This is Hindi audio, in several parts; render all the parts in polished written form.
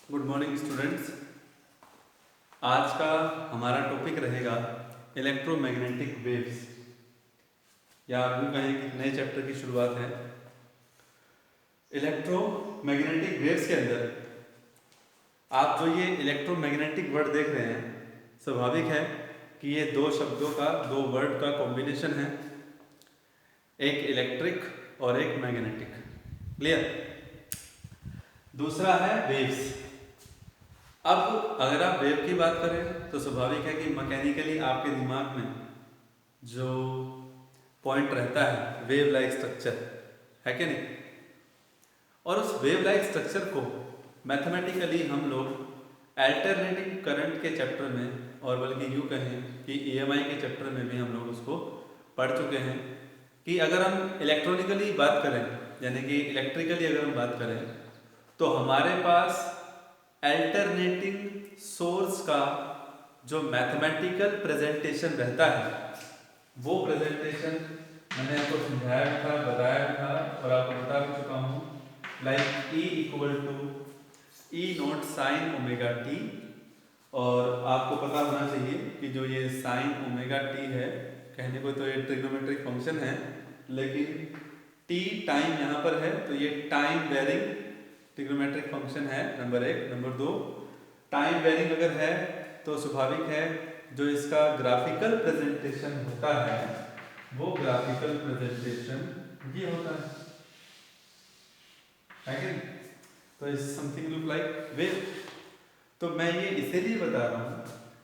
Good morning students. आज का हमारा टॉपिक रहेगा इलेक्ट्रोमैग्नेटिक वेव्स, या आप यूँ कहें कि नए चैप्टर की शुरुआत है। इलेक्ट्रोमैग्नेटिक वेव्स के अंदर आप जो ये इलेक्ट्रोमैग्नेटिक वर्ड देख रहे हैं, स्वाभाविक है कि ये दो वर्ड का कॉम्बिनेशन है, एक इलेक्ट्रिक और एक मैग्नेटिक। क्लियर? दूसरा है वेव्स। अब अगर आप वेव की बात करें तो स्वाभाविक है कि मैकेनिकली आपके दिमाग में जो पॉइंट रहता है वेव लाइक स्ट्रक्चर है कि नहीं, और उस वेव लाइक स्ट्रक्चर को मैथमेटिकली हम लोग अल्टरनेटिंग करंट के चैप्टर में, और बल्कि यूँ कहें कि EMI के चैप्टर में भी हम लोग उसको पढ़ चुके हैं कि अगर हम इलेक्ट्रॉनिकली बात करें, यानी कि इलेक्ट्रिकली अगर हम बात करें, तो हमारे पास अल्टरनेटिंग सोर्स का जो मैथमेटिकल प्रेजेंटेशन रहता है, वो प्रेजेंटेशन मैंने आपको समझाया भी था, बताया भी था और आपको बता भी चुका हूँ। Like E equal to E naught sine omega T, और आपको पता होना चाहिए कि जो ये साइन ओमेगा टी है, कहने को तो ये ट्रिग्नोमेट्रिक फंक्शन है, लेकिन टी टाइम यहाँ पर है, तो ये टाइम वेरिंग ट्रिग्नोमेट्रिक फंक्शन है, नंबर एक। नंबर दो, टाइम वेरिंग अगर है तो स्वाभाविक है जो इसका ग्राफिकल प्रेजेंटेशन होता है, वो ग्राफिकल प्रेजेंटेशन ये होता है कि नहीं? तो is something look like wave. तो मैं ये इसीलिए बता रहा हूँ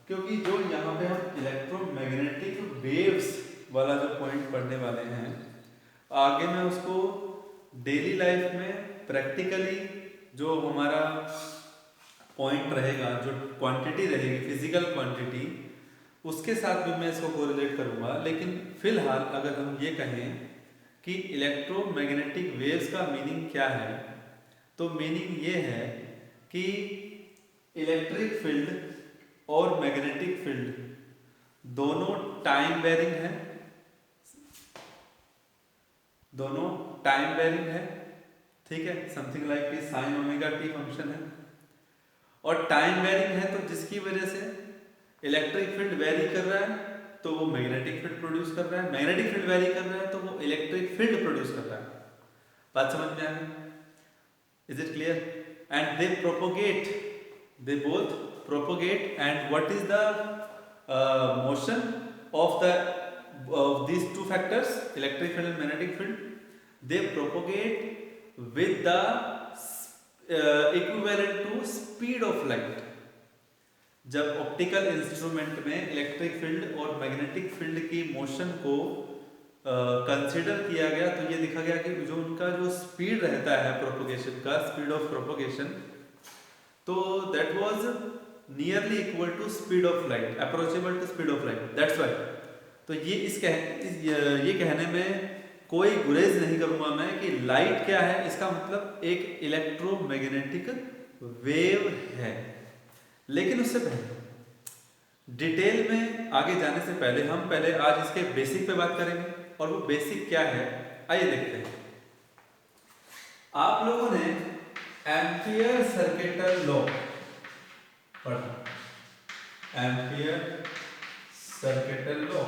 क्योंकि जो यहाँ पे हम इलेक्ट्रोमैग्नेटिक वेव्स वाला जो पॉइंट पढ़ने वाले हैं, आगे मैं उसको डेली लाइफ में प्रैक्टिकली जो हमारा पॉइंट रहेगा, जो क्वांटिटी रहेगी, फिजिकल क्वांटिटी, उसके साथ भी मैं इसको कोरिलेट करूँगा। लेकिन फिलहाल अगर हम ये कहें कि इलेक्ट्रोमैग्नेटिक वेव्स का मीनिंग क्या है, तो मीनिंग ये है कि इलेक्ट्रिक फील्ड और मैग्नेटिक फील्ड दोनों टाइम वेरिंग है, दोनों टाइम वेरिंग है, ठीक है, समथिंग लाइक कि साइन ओमेगा टी फंक्शन है, और टाइम वेरिंग है, तो जिसकी वजह से इलेक्ट्रिक फील्ड वेरी कर रहा है तो वो मैग्नेटिक फील्ड प्रोड्यूस कर रहा है, मैग्नेटिक फील्ड वेरी कर रहा है तो वो इलेक्ट्रिक फील्ड प्रोड्यूस कर रहा है। बात समझ में आ गई? Is it clear? And they propagate, they both propagate, and what is the motion of these two factors, electric field and magnetic field? They propagate with the equivalent to speed of light. जब ऑप्टिकल इंस्ट्रूमेंट में इलेक्ट्रिक फील्ड और मैग्नेटिक फील्ड की मोशन को कंसिडर किया गया, तो ये देखा गया कि जो उनका जो स्पीड रहता है प्रोपोगेशन का, स्पीड ऑफ प्रोपोगेशन, तो that was nearly equal to speed of light, approachable to speed of light. That's why, तो ये कहने में कोई गुरेज नहीं करूंगा मैं कि लाइट क्या है, इसका मतलब एक इलेक्ट्रोमैग्नेटिक वेव है। लेकिन उससे पहले डिटेल में आगे जाने से पहले हम पहले आज इसके बेसिक पे बात करेंगे, और वो बेसिक क्या है आइए देखते हैं। आप लोगों ने एम्पियर सर्किटल लॉ पढ़ा, एम्पियर सर्किटल लॉ,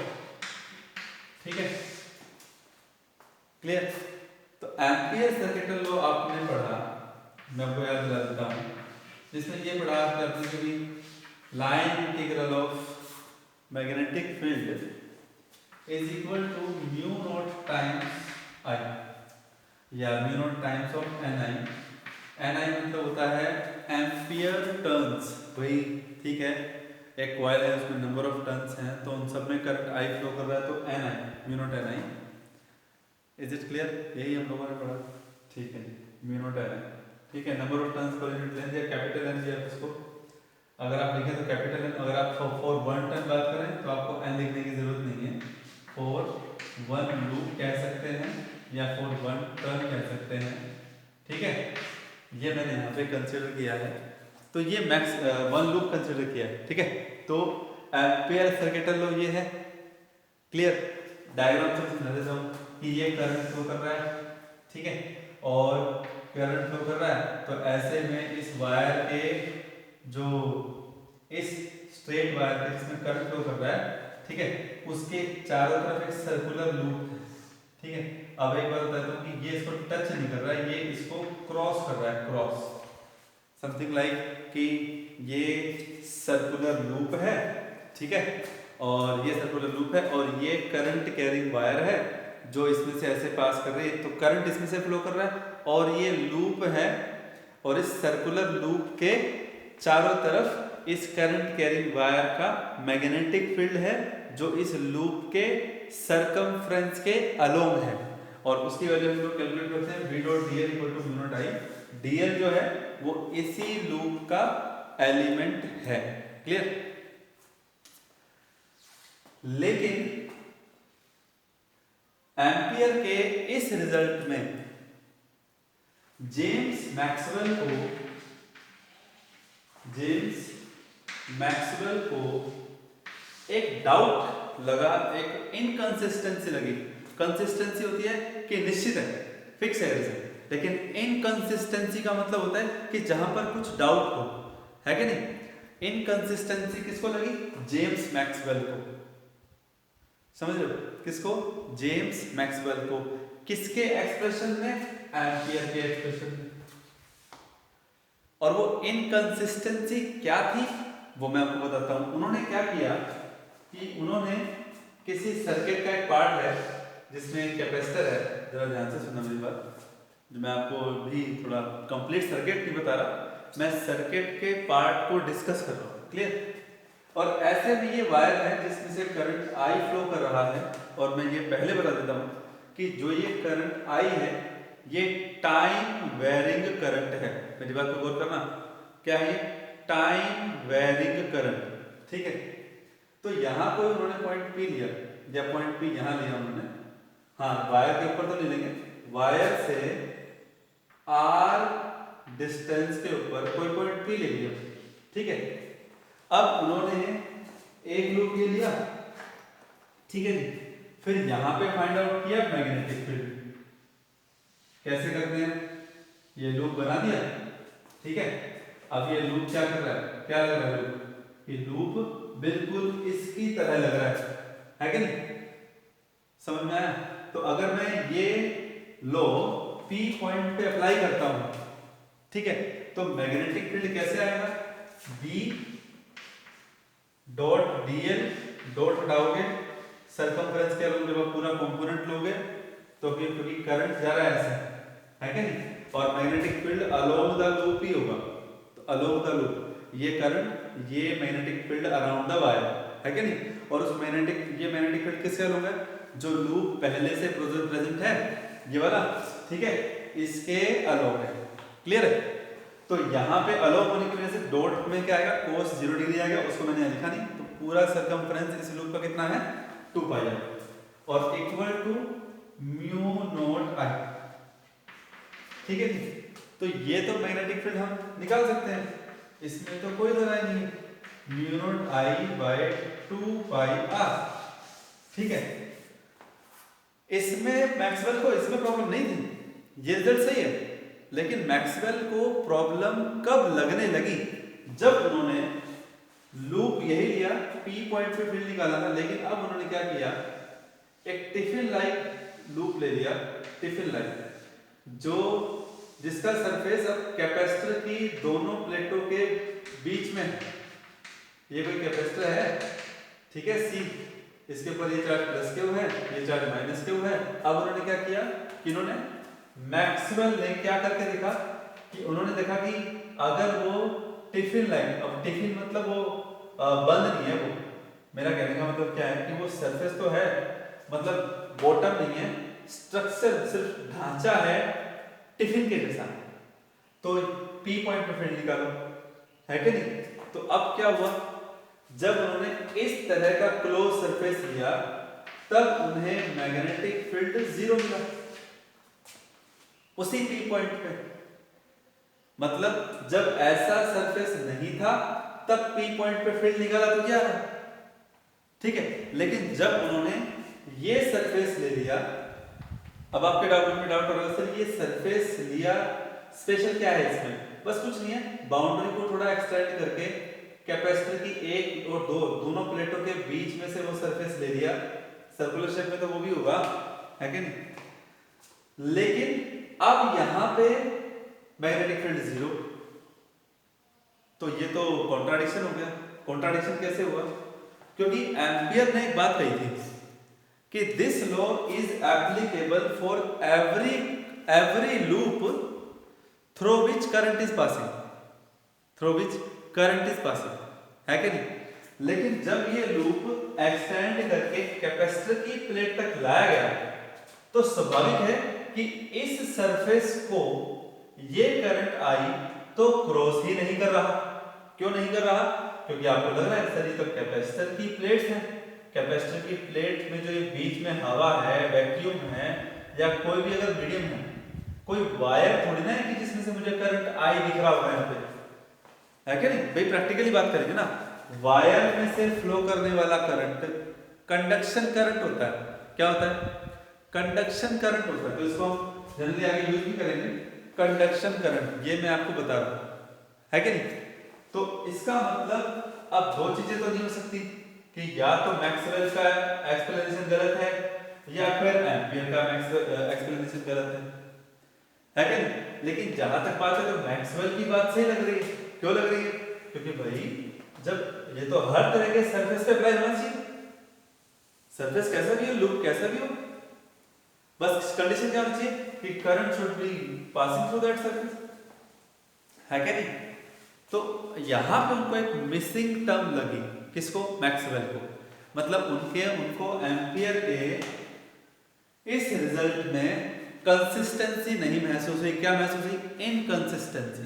ठीक है, क्लियर? तो एम्पियर सर्किटल लॉ आपने पढ़ा, मैं आपको याद दिला देता हूं, जिसमें ये पढ़ा आपने कभी line integral of magnetic field is equal to mu naught times I, या mu naught times of N I. N I मतलब होता है एम्पियर टर्न्स, वही, ठीक है, एक कॉइल है उसमें नंबर ऑफ टर्न्स हैं, तो उन सब में करंट आई फ्लो कर रहा है, तो N I, mu naught N I. Is it clear? यही हम लोगों ने पढ़ा, ठीक है, म्यू नॉट एन आई, ठीक है। Number of turns per unit length, या कैपिटल एन दिया इसको, अगर आप लिखें तो कैपिटल एन, अगर आप फॉर 1 टर्न बात करें तो आपको एन लिखने की जरूरत नहीं है, फॉर 1 लूप कह सकते हैं या फॉर 1 टर्न कह सकते हैं, ठीक है। ये मैंने यहाँ पे कंसिडर किया है, तो ये मैक्स 1 लूप कंसिडर किया है, ठीक है। तो एम्पियर सर्किटल लॉ ये है, क्लियर? डायग्राम से समझा देता हूँ कि ये करंट फ्लो कर रहा है, ठीक है, और करंट फ्लो कर रहा है, तो ऐसे में इस वायर के जो इस स्ट्रेट वायर के जिसमें करंट फ्लो कर रहा है, ठीक है, उसके चारों तरफ एक सर्कुलर लूप है, ठीक है। अब एक बात बताता हूँ कि ये इसको टच नहीं कर रहा है, ये इसको क्रॉस कर रहा है, क्रॉस समथिंग लाइक कि ये सर्कुलर लूप है, ठीक है, और ये सर्कुलर लूप है और ये करंट कैरिंग वायर है जो इसमें से ऐसे पास कर रही है, तो करंट इसमें से फ्लो कर रहा है और ये लूप है और इस सर्कुलर लूप के चारों तरफ इस करंट कैरिंग वायर का मैग्नेटिक फील्ड है जो इस लूप के सरकमफ्रेंस के अलोंग है और उसकी वैल्यू हम लोग कैलकुलेट करते हैं v dot dl equal to mu naught I। dl जो है वो इसी लूप का एलिमेंट है, क्लियर। लेकिन एम्पियर के इस रिजल्ट में जेम्स मैक्सवेल को एक डाउट लगा, एक इनकंसिस्टेंसी लगी। कंसिस्टेंसी होती है कि निश्चित है, फिक्स है रिजल्ट, लेकिन इनकंसिस्टेंसी का मतलब होता है कि जहां पर कुछ डाउट हो, है कि नहीं। इनकंसिस्टेंसी किसको लगी? जेम्स मैक्सवेल को, समझ रहे हो, किसको? जेम्स मैक्सवेल को। किसके एक्सप्रेशन में? एम्पियर के एक्सप्रेशन में। और वो इनकंसिस्टेंसी क्या थी वो मैं आपको बताता हूं। उन्होंने क्या किया कि उन्होंने किसी सर्किट का एक पार्ट है जिसमें कैपेसिटर है, जरा ध्यान से सुनना मेरी बात, मैं आपको भी थोड़ा कंप्लीट सर्किट नहीं बता रहा, मैं सर्किट के पार्ट को डिस्कस कर रहा हूँ, क्लियर। और ऐसे भी ये वायर है जिसमें से करंट I फ्लो कर रहा है और मैं ये पहले बता देता हूँ कि जो ये करंट I है ये टाइम वेरिंग करंट है। मेरी बात को गौर करना, क्या है? टाइम वेरिंग करंट, ठीक है। तो यहाँ कोई उन्होंने पॉइंट P लिया या पॉइंट P यहाँ लिया उन्होंने, हाँ वायर के ऊपर तो नहीं लेंगे, वायर से R डिस्टेंस के ऊपर कोई पॉइंट P ले लिया, ठीक है। अब उन्होंने एक लूप ले लिया, ठीक है जी, फिर यहां पे फाइंड आउट किया मैग्नेटिक फील्ड। कैसे करते हैं? ये लूप बना दिया, ठीक है। अब ये लूप क्या कर रहा है? क्या लग रहा है लूप? ये लूप बिल्कुल इसकी तरह लग रहा है कि नहीं? समझ में आया? तो अगर मैं ये लो P पॉइंट पे अप्लाई करता हूं, ठीक है, तो मैग्नेटिक फील्ड कैसे आएगा? B डॉट dl डॉट हटाओगे, सरकमफ्रेंस के अलोंग जब आप पूरा कंपोनेंट लोगे तो फिर क्योंकि करंट जा रहा है ऐसे, है कि नहीं, और magnetic field along the loop ही होगा, तो अलोंग द लूप ये करंट, ये magnetic field around the wire, है कि नहीं। और उस ये मैग्नेटिक फील्ड किसके अलोंग है? जो लूप पहले से प्रेजेंट है, ये वाला, ठीक है, इसके अलोंग है, क्लियर है। तो यहाँ पे अलोंग होने की वजह से डॉट में क्या आएगा? cos 0 डिग्री आएगा, उसको मैंने यहाँ लिखा नहीं, तो पूरा सरकमफ्रेंस इस लूप का कितना है? 2 पाई और equal to mu naught I, ठीक है जी। तो ये तो मैग्नेटिक फील्ड हम निकाल सकते हैं, इसमें तो कोई दरार नहीं है, mu naught I by 2 pi R, ठीक है। इसमें मैक्सवेल को इसमें प्रॉब्लम नहीं थी, ये रिजल्ट सही है, लेकिन मैक्सवेल को प्रॉब्लम कब लगने लगी? जब उन्होंने लूप यही लिया, P पॉइंट पे फील्ड निकाला था, लेकिन अब उन्होंने क्या किया? एक टिफिन लाइक लूप ले लिया, टिफिन लाइक, जो जिसका सरफेस अब कैपेसिटर की दोनों प्लेटों के बीच में, ये कोई कैपेसिटर है, ठीक है, C, इसके ऊपर ये चार्ज प्लस क्यू है, ये चार्ज माइनस क्यू है। अब उन्होंने क्या किया कि इन्होंने मैक्सवेल ने क्या करके देखा कि उन्होंने देखा कि अगर वो टिफिन लाइन, अब टिफिन मतलब वो बंद नहीं है, वो मेरा कहने का मतलब क्या है कि वो सरफेस तो है, मतलब बॉटम नहीं है, स्ट्रक्चर सिर्फ ढांचा है टिफिन के जैसा, तो P पॉइंट पे फील्ड निकालो, है कि नहीं। तो अब क्या हुआ? जब उन्होंने इस तरह का क्लोज सरफेस लिया तब उन्हें मैग्नेटिक फील्ड 0 मिला उसी P पॉइंट पे। मतलब जब ऐसा सरफेस नहीं था तब P पॉइंट पे फील्ड निकाला तो क्या है, ठीक है। लेकिन जब उन्होंने ये सरफेस ले लिया, अब आपके डाउट में डाउट होगा, सर ये सरफेस लिया, स्पेशल क्या है इसमें? बस कुछ नहीं है, बाउंड्री को थोड़ा एक्सटेंड करके कैपेसिटर की एक और दो दोनों प्लेटों के बीच में से वो सरफेस ले लिया। सर्कुलर शेप में तो वो भी होगा, है कि नहीं? लेकिन अब यहां पे मैग्नेटिक फील्ड 0, तो ये तो कॉन्ट्राडिक्शन हो गया। कॉन्ट्राडिक्शन कैसे हुआ? क्योंकि एम्पियर ने एक बात कही थी कि this law is applicable for every loop through which current is passing, through which current is passing, है कि नहीं? लेकिन जब ये लूप एक्सटेंड करके कैपेसिटर की प्लेट तक लाया गया तो स्वाभाविक है कि इस सरफेस को ये करंट आई तो क्रॉस ही नहीं कर रहा। क्यों नहीं कर रहा? क्योंकि आपको लग रहा है सर ये तो कैपेसिटर की प्लेट है, कैपेसिटर की प्लेट में जो ये बीच में हवा है, वैक्यूम है, या कोई भी अगर मीडियम है, कोई वायर थोड़ी ना है कि जिसमें से मुझे करंट आई दिख रहा होगा यहाँ पे, है कि नहीं? भाई प्रैक्टिकली बात करेंगे ना, वायर में से फ्लो करने वाला करंट कंडक्शन करंट होता है। क्या होता है? कंडक्शन करंट होता है। तो इसको हम जनरली आगे यूज भी करेंगे, कंडक्शन करंट, ये मैं आपको बता रहा हूं, है कि नहीं? तो इसका मतलब अब दो चीजें तो नहीं हो सकती कि या तो मैक्सवेल का एक्सप्लेनेशन गलत है या फिर एम्पियर का एक्सप्लेनेशन गलत है कि नहीं? लेकिन जहां तक बात है तो मैक्सवेल की बात सही लग रही है। क्यों लग रही है? क्योंकि भाई जब ये तो हर तरह के सरफेस पे अप्लाई होना चाहिए, सरफेस कैसा भी हो, लूप कैसा भी हो, बस कंडीशन क्या होनी चाहिए कि current should be passing through that surface, है क्या नहीं? तो यहां पे उनको एक मिसिंग टर्म लगी, किसको? मैक्सवेल को। मतलब उनको एम्पियर के इस रिजल्ट में कंसिस्टेंसी नहीं महसूस हुई। क्या महसूस हुई? इनकंसिस्टेंसी।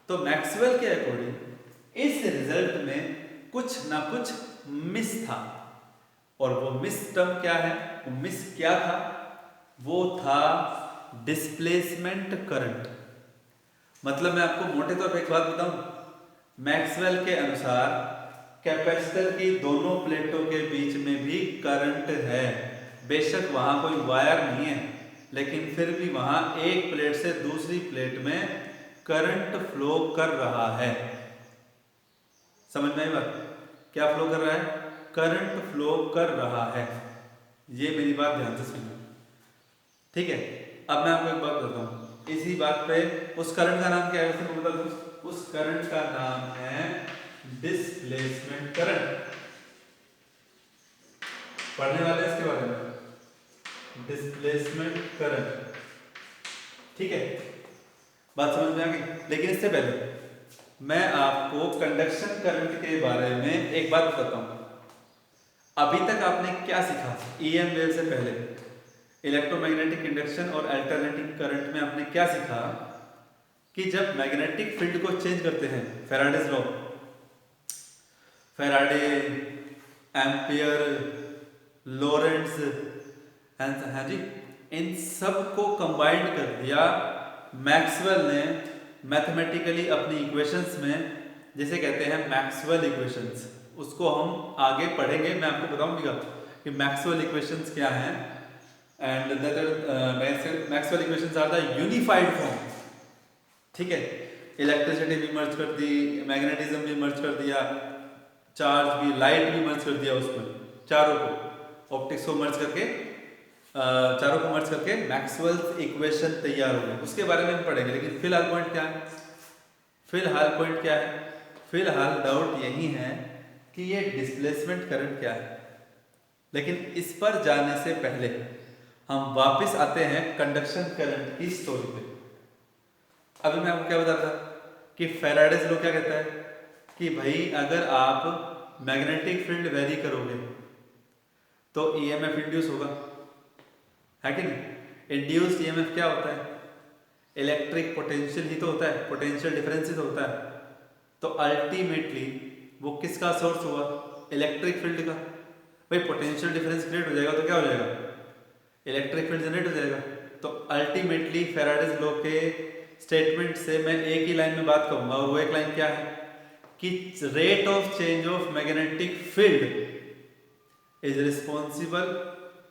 तो मैक्सवेल के अकॉर्डिंग इस रिजल्ट में कुछ ना कुछ मिस था, और वो मिस टर्म क्या है? वो मिस क्या था? वो था डिस्प्लेसमेंट करंट। मतलब मैं आपको मोटे तौर पे एक बात बताऊं, मैक्सवेल के अनुसार कैपेसिटर की दोनों प्लेटों के बीच में भी करंट है। बेशक वहां कोई वायर नहीं है, लेकिन फिर भी वहां एक प्लेट से दूसरी प्लेट में करंट फ्लो कर रहा है। समझ में आई बात? क्या फ्लो कर रहा है? करंट फ्लो कर रहा है। ये मेरी बात ध्यान से सुनिए, ठीक है? अब मैं आपको एक बात बताता हूं, इसी बात पे उस करंट का नाम क्या है वैसे मैं बता दूं। उस करंट का नाम है डिस्प्लेसमेंट करंट। पढ़ने वाले इसके बारे में, डिस्प्लेसमेंट करंट, ठीक है? बात समझ में आ गई? लेकिन इससे पहले मैं आपको कंडक्शन करंट के बारे में एक बात बताता हूं। अभी तक आपने क्या सीखा ईएम वेव से पहले? इलेक्ट्रोमैग्नेटिक इंडक्शन और अल्टरनेटिंग करंट में आपने क्या सीखा कि जब मैग्नेटिक फील्ड को चेंज करते हैं, Faraday's law, Faraday, ampere, Lorentz, हाँ जी, इन सब को कंबाइंड कर दिया मैक्सवेल ने मैथमेटिकली अपनी इक्वेशंस में, जिसे कहते हैं मैक्सवेल इक्वेशंस। उसको हम आगे पढ़ेंगे, मैं आपको बताऊंगा कि मैक्सवेल इक्वेशंस क्या हैं। And Maxwell equations are the unified form, ठीक है? इलेक्ट्रिसिटी भी मर्ज कर दी, मैग्नेटिज्म भी मर्ज कर दिया, चार्ज भी, लाइट भी मर्ज कर दिया, उसमें चारों को, ऑप्टिक्स को मर्ज करके, चारों को मर्ज करके मैक्सवेल्स इक्वेशन तैयार हो गए। उसके बारे में हम पढ़ेंगे। लेकिन फिलहाल पॉइंट क्या है? फिलहाल पॉइंट क्या है? फिलहाल डाउट यही है कि ये डिस्प्लेसमेंट करंट क्या है। लेकिन इस पर जाने से पहले हम वापस आते हैं कंडक्शन करंट की स्टोरी पे। अभी मैं आपको क्या बता रहा था कि फैराडेज लॉ क्या कहता है कि भाई अगर आप मैग्नेटिक फील्ड वेरी करोगे तो ईएमएफ इंड्यूस होगा, है कि नहीं? इंड्यूस्ड ईएमएफ क्या होता है? इलेक्ट्रिक पोटेंशियल ही तो होता है, पोटेंशियल डिफरेंस ही तो होता है। तो अल्टीमेटली वो किसका सोर्स हुआ? इलेक्ट्रिक फील्ड का। भाई पोटेंशियल डिफरेंस क्रिएट हो जाएगा तो क्या हो जाएगा? इलेक्ट्रिक फील्ड जनरेट हो जाएगा। तो अल्टीमेटली फैराडेज लॉ के स्टेटमेंट से मैं एक ही लाइन में बात कहूंगा, और वो एक लाइन क्या है कि rate of change of magnetic field is responsible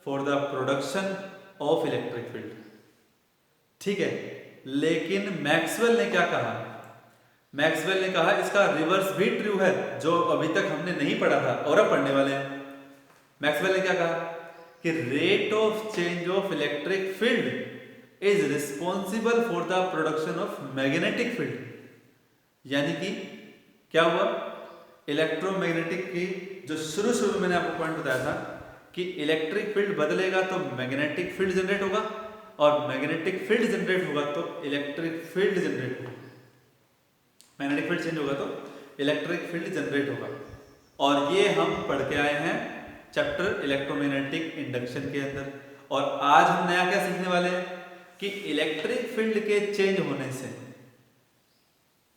for the production of electric field, ठीक है? लेकिन मैक्सवेल ने क्या कहा, मैक्सवेल ने कहा इसका रिवर्स भी ट्रू है, जो अभी तक हमने नहीं पढ़ा था और अब पढ़ने वाले हैं। मैक्सवेल ने क्या कहा कि rate of change of electric field is responsible for the production of magnetic field. यानी कि क्या हुआ, इलेक्ट्रोमैग्नेटिक की जो शुरू में मैंने आपको पॉइंट बताया था कि इलेक्ट्रिक फील्ड बदलेगा तो मैग्नेटिक फील्ड जनरेट होगा, और मैग्नेटिक फील्ड जनरेट होगा तो इलेक्ट्रिक फील्ड जनरेट होगा, मैग्नेटिक फील्ड चेंज होगा तो इलेक्ट्रिक फील्ड जनरेट होगा। और ये हम पढ़ के आए हैं चैप्टर इलेक्ट्रोमैग्नेटिक इंडक्शन के अंदर। और आज हम नया क्या सीखने वाले हैं कि इलेक्ट्रिक फील्ड के चेंज होने से,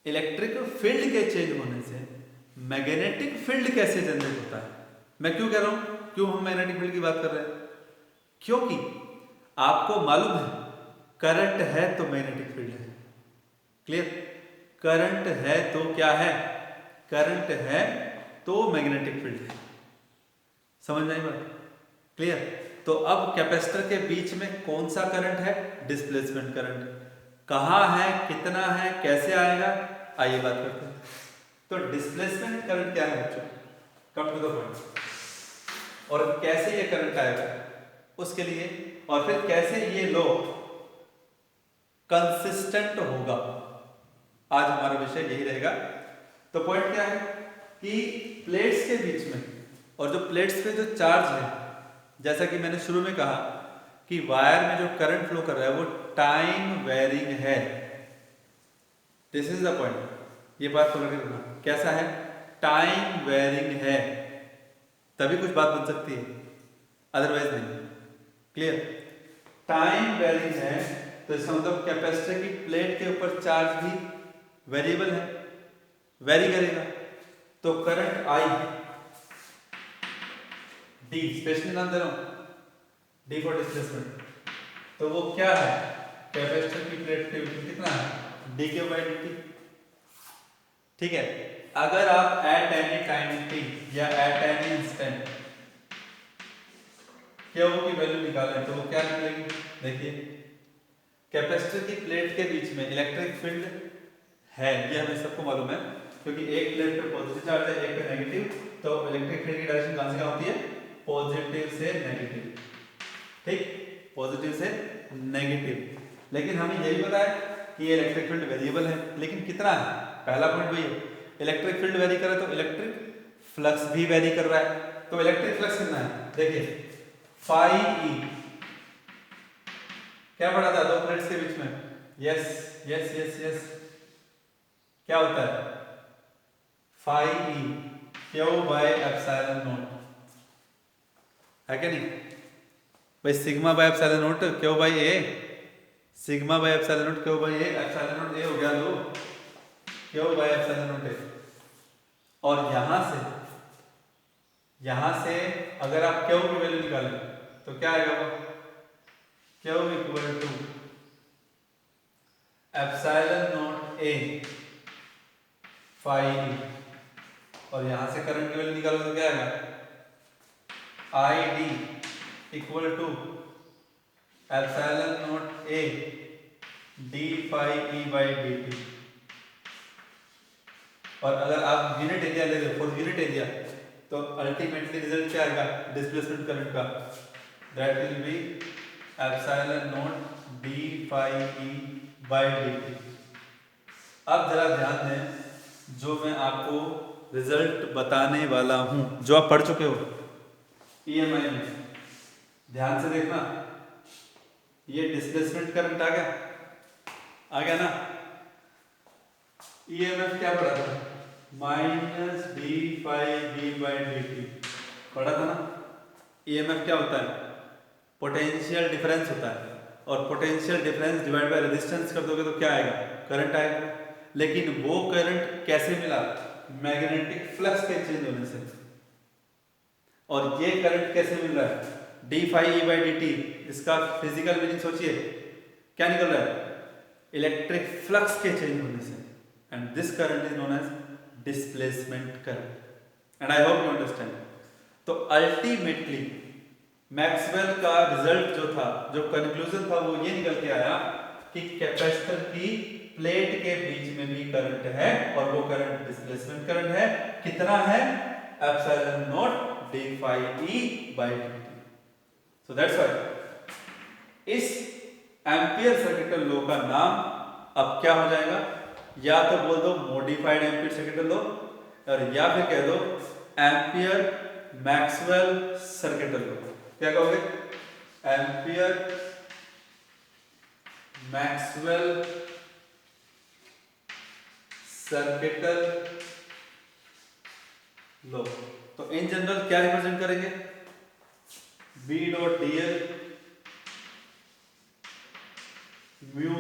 इलेक्ट्रिक फील्ड के चेंज होने से मैग्नेटिक फील्ड कैसे जनरेट होता है। मैं क्यों कह रहा हूं, क्यों हम मैग्नेटिक फील्ड की बात कर रहे हैं, क्योंकि आपको मालूम है करंट है तो मैग्नेटिक फील्ड है। क्लियर, करंट है तो क्या है, करंट है तो मैग्नेटिक फील्ड है। समझ में आई बात, क्लियर। तो अब कैपेसिटर के बीच में कौन सा करंट है, डिस्प्लेसमेंट करंट। कहां है, कितना है, कैसे आएगा, आइए बात करते हैं। तो डिस्प्लेसमेंट करंट क्या है बच्चों, कम टू द पॉइंट, और कैसे ये करंट आएगा उसके लिए, और फिर कैसे ये लॉ कंसिस्टेंट होगा, आज हमारा विषय यही रहेगा। तो पॉइंट क्या है कि प्लेट्स के बीच में, और जो प्लेट्स पे जो चार्ज है, जैसा कि मैंने शुरू में कहा कि वायर में जो करंट फ्लो कर रहा है वो टाइम वेरिंग है। दिस इज द पॉइंट, ये बात पकड़ के रखना, कैसा है, टाइम वेरिंग है, तभी कुछ बात बन सकती है, अदरवाइज नहीं। क्लियर, टाइम वेरिंग है तो इसका मतलब कैपेसिटर की प्लेट के ऊपर चार्ज भी वेरिएबल है, वेरी करेगा। तो करंट आई डी, स्पेशली नाम दे रहा हूं, डी फॉर डिस्प्लेसमेंट, तो वो क्या है, कैपेसिटर की प्लेट के ऊपर कितना है, डी के बाई डी टी। ठीक है, अगर आप एट एनी टाइम टी या एट एनी इंस्टेंट क्या की वैल्यू निकालें तो वो क्या निकलेगी, देखिए कैपेसिटर की प्लेट के बीच में इलेक्ट्रिक फील्ड है, ये हमें सबको मालूम है, क्योंकि एक प्लेट पे पॉजिटिव चार्ज है, एक पे नेगेटिव, तो इलेक्ट्रिक फील्ड की डायरेक्शन कहां से कहां होती है, पॉजिटिव से नेगेटिव। ठीक, पॉजिटिव से नेगेटिव। लेकिन हमें यही पता है कि ये इलेक्ट्रिक फील्ड वेरिएबल है, लेकिन कितना है, पहला पॉइंट वही है, इलेक्ट्रिक फील्ड वेरी कर रहा है तो इलेक्ट्रिक फ्लक्स भी वेरी कर रहा है। तो इलेक्ट्रिक फ्लक्स कितना है, देखिए फाई ई, क्या पढ़ा था दो प्लेट्स के बीच में, यस यस यस यस, क्या होता है, phi E Q by epsilon naught, है क्या नहीं भाई, sigma by epsilon naught Q by A, sigma by epsilon naught Q by A, epsilon naught A हो गया लो Q by epsilon naught A. और यहां से अगर आप क्यू की वैल्यू निकालें तो क्या आएगा, वो Q equal to epsilon naught A phi E, और यहां से करंट की वैल्यू निकालो तो क्या आएगा, I D equal to epsilon naught A D phi E by D T. और अगर आप यूनिट एरिया ले लो, फॉर यूनिट एरिया, तो अल्टीमेटली रिजल्ट क्या आएगा डिस्प्लेसमेंट करंट का, that will be epsilon naught D phi E by D T. अब जरा ध्यान दें, जो मैं आपको रिजल्ट बताने वाला हूं, जो आप पढ़ चुके हो ईएमआई में, ध्यान से देखना, ये डिस्प्लेसमेंट करंट आ गया ना, ईएमएफ क्या पढ़ा था, minus D phi D by D T पढ़ा था ना। ईएमएफ क्या होता है, पोटेंशियल डिफरेंस होता है, और potential difference divide by resistance कर दोगे तो क्या आएगा, करंट आएगा। लेकिन वो करंट कैसे मिला, मैग्नेटिक फ्लक्स के चेंज होने से। और ये करंट कैसे मिल रहा है, D phi E by D T, इसका फिजिकल मीनिंग सोचिए, क्या निकल रहा है, इलेक्ट्रिक फ्लक्स के चेंज होने से, and this current is known as displacement current, and I hope you understand. तो अल्टीमेटली मैक्सवेल का रिजल्ट जो था, जो कंक्लूजन था, वो ये निकल के आया कि कैपेसिटर की प्लेट के बीच में भी करंट है और वो करंट डिस्प्लेसमेंट करंट है। कितना है? Epsilon naught D phi E by dt। So that's why इस एम्पियर सर्किटल लॉ का नाम अब क्या हो जाएगा? या तो बोल दो मॉडिफाइड एम्पियर सर्किटल लॉ, और या फिर कह दो एम्पियर मैक्सवेल सर्किटल लॉ। क्या कहोगे? Ampere Maxwell circuital law. तो इन जनरल क्या रिप्रेजेंट करेंगे? B dot dl mu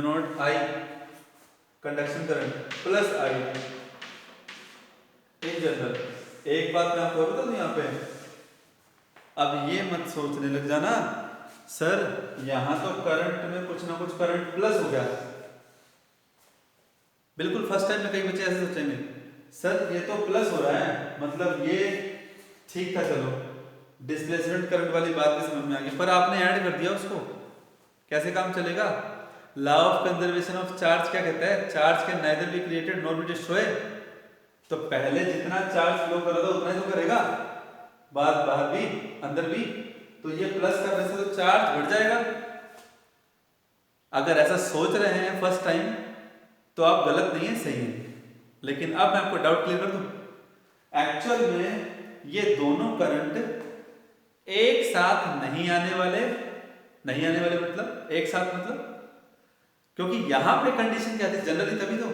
naught I conduction current plus I in general. एक बात मैं आपको बता दूं यहाँ पे, अब ये मत सोचने लग जाना सर यहां तो करंट में कुछ ना कुछ करंट प्लस हो गया। बिल्कुल फर्स्ट टाइम में कई बच्चे ऐसे सोचेंगे सर ये तो प्लस हो रहा है, मतलब ये ठीक था, चलो डिस्प्लेसमेंट करंट वाली बात भी समझ में आ गई, पर आपने ऐड कर दिया उसको, कैसे काम चलेगा? Law of conservation of charge क्या कहता है? Charge can neither be created nor be destroyed. तो पहले जितना चार्ज फ्लो कर रहा था उतना ही तो करेगा, बाहर भी अंदर भी, तो ये प्लस करने से तो चार्ज बढ़ जाएगा। अगर ऐसा सोच रहे हैं फर्स्ट टाइम तो आप गलत नहीं है, सही है। लेकिन अब मैं आपको डाउट क्लियर कर दूं, एक्चुअल में ये दोनों करंट एक साथ नहीं आने वाले मतलब एक साथ मतलब, क्योंकि यहां पे कंडीशन क्या थी जनरली, तभी तो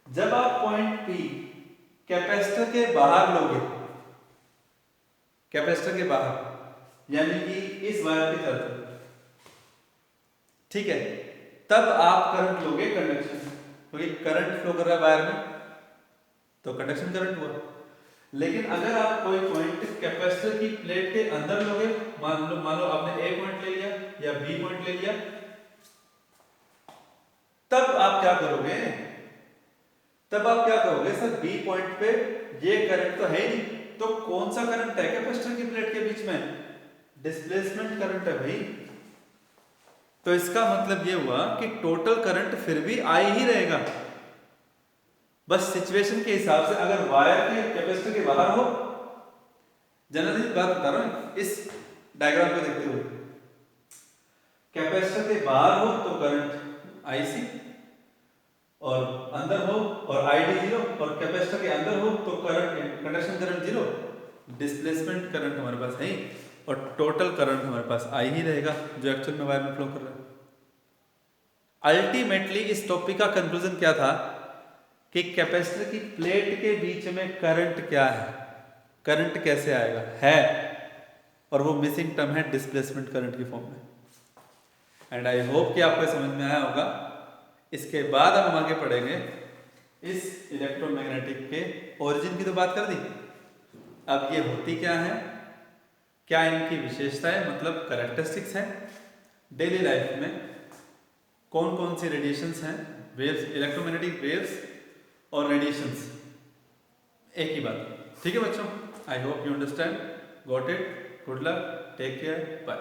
जब आप पॉइंट P कैपेसिटर के बाहर लोगे, कैपेसिटर के बाहर यानी कि इस वायर की तरफ, ठीक है, तब आप करंट लोगे कंडक्शन, क्योंकि करंट फ्लो कर रहा है वायर में तो कंडक्शन करंट हुआ। लेकिन अगर आप कोई पॉइंट कैपेसिटर की प्लेट के अंदर लोगे, मान लो आपने ए पॉइंट ले लिया या बी पॉइंट ले लिया, तब आप क्या करोगे? सर बी पॉइंट पे ये करंट तो है ही, तो कौन सा करंट है कैपेसिटर की प्लेट के बीच में? डिस्प्लेसमेंट करंट है भाई। तो इसका मतलब ये हुआ कि टोटल करंट फिर भी आई ही रहेगा, बस सिचुएशन के हिसाब से। अगर वायर के कैपेसिटर के बाहर हो, जनरली बात बता रहा हूं इस डायग्राम को देखते हुए, कैपेसिटर के बाहर हो तो करंट IC, और अंदर हो और ID 0, और कैपेसिटर के अंदर हो तो current conduction current 0, displacement current हमारे पास है ही, और टोटल करंट हमारे पास I ही रहेगा जो एक्चुअल में वायर में फ्लो कर रहा है। अल्टीमेटली इस टॉपिक का कंक्लूजन क्या था कि कैपेसिटर की प्लेट के बीच में करंट क्या है, करंट कैसे आएगा है, और वो मिसिंग टर्म है डिस्प्लेसमेंट करंट की फॉर्म में। एंड आई होप कि आपको समझ में आया होगा। इसके बाद हम आगे पढ़ेंगे इस इलेक्ट्रोमैग्नेटिक के ओरिजिन की तो बात कर दी, अब ये होती क्या है, क्या इनकी विशेषताएं मतलब कैरेक्टरिस्टिक्स हैं, डेली लाइफ में कौन कौन सी रेडिएशंस हैं, वेव्स, इलेक्ट्रोमैग्नेटिक वेव्स और रेडिएशंस, एक ही बात। ठीक है बच्चों, I hope you understand, got it, good luck, take care, bye.